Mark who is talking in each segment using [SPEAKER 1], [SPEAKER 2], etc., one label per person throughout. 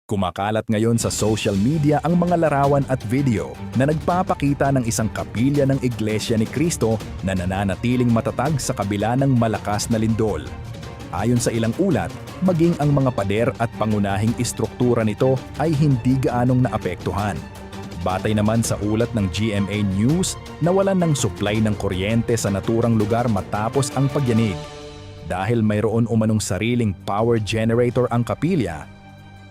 [SPEAKER 1] Kumakalat ngayon sa social media ang mga larawan at video na nagpapakita ng isang kapilya ng Iglesia ni Cristo na nananatiling matatag sa kabila ng malakas na lindol. Ayon sa ilang ulat, maging ang mga pader at pangunahing istruktura nito ay hindi gaanong naapektuhan. Batay naman sa ulat ng GMA News, nawalan ng supply ng kuryente sa naturang lugar matapos ang pagyanig. Dahil mayroon umanong sariling power generator ang kapilya,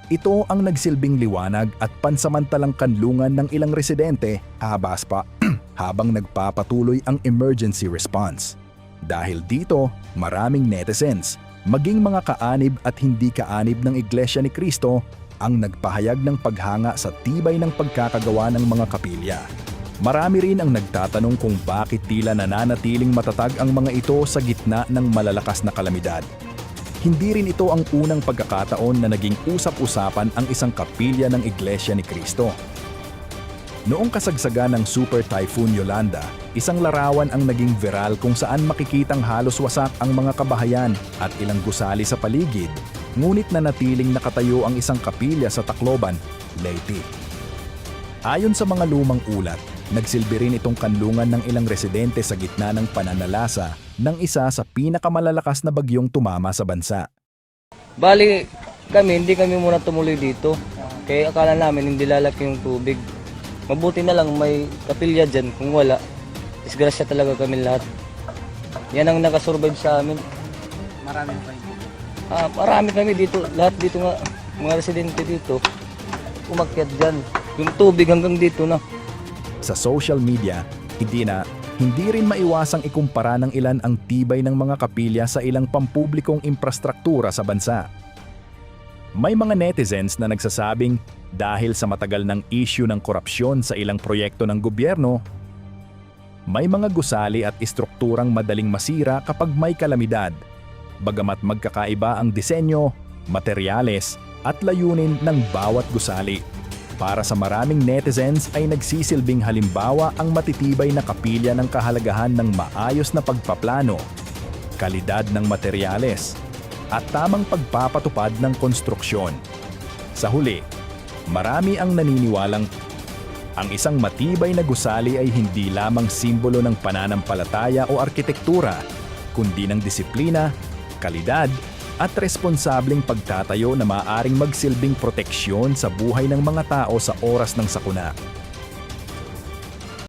[SPEAKER 1] ito ang nagsilbing liwanag at pansamantalang kanlungan ng ilang residente habang nagpapatuloy ang emergency response. Dahil dito, maraming netizens, maging mga kaanib at hindi kaanib ng Iglesia ni Cristo, ang nagpahayag ng paghanga sa tibay ng pagkakagawa ng mga kapilya. Marami rin ang nagtatanong kung bakit tila nananatiling matatag ang mga ito sa gitna ng malalakas na kalamidad. Hindi rin ito ang unang pagkakataon na naging usap-usapan ang isang kapilya ng Iglesia ni Cristo. Noong kasagsagan ng Super Typhoon Yolanda, isang larawan ang naging viral kung saan makikitang halos wasak ang mga kabahayan at ilang gusali sa paligid, ngunit nanatiling nakatayo ang isang kapilya sa Tacloban, Leyte. Ayon sa mga lumang ulat, nagsilbi rin itong kanlungan ng ilang residente sa gitna ng pananalasa ng isa sa pinakamalalakas na bagyong tumama sa bansa.
[SPEAKER 2] Bali, hindi kami muna tumuloy dito. Kaya akala namin hindi lalaki yung tubig. Mabuti na lang may kapilya dyan. Kung wala, disgrasya talaga kami lahat. Yan ang nakasurvive sa amin.
[SPEAKER 3] Marami pa yun.
[SPEAKER 2] Marami kami dito. Lahat dito nga, mga residente dito, umakyat dyan. Yung tubig hanggang dito na.
[SPEAKER 1] Sa social media, hindi rin maiwasang ikumpara ng ilan ang tibay ng mga kapilya sa ilang pampublikong infrastruktura sa bansa. May mga netizens na nagsasabing dahil sa matagal ng issue ng korupsyon sa ilang proyekto ng gobyerno, may mga gusali at istrukturang madaling masira kapag may kalamidad, bagamat magkakaiba ang disenyo, materyales at layunin ng bawat gusali. Para sa maraming netizens ay nagsisilbing halimbawa ang matitibay na kapilya ng kahalagahan ng maayos na pagpaplano, kalidad ng materyales, at tamang pagpapatupad ng konstruksyon. Sa huli, marami ang naniniwalang ang isang matibay na gusali ay hindi lamang simbolo ng pananampalataya o arkitektura, kundi ng disiplina, kalidad, at responsableng pagtatayo na maaaring magsilbing proteksyon sa buhay ng mga tao sa oras ng sakuna.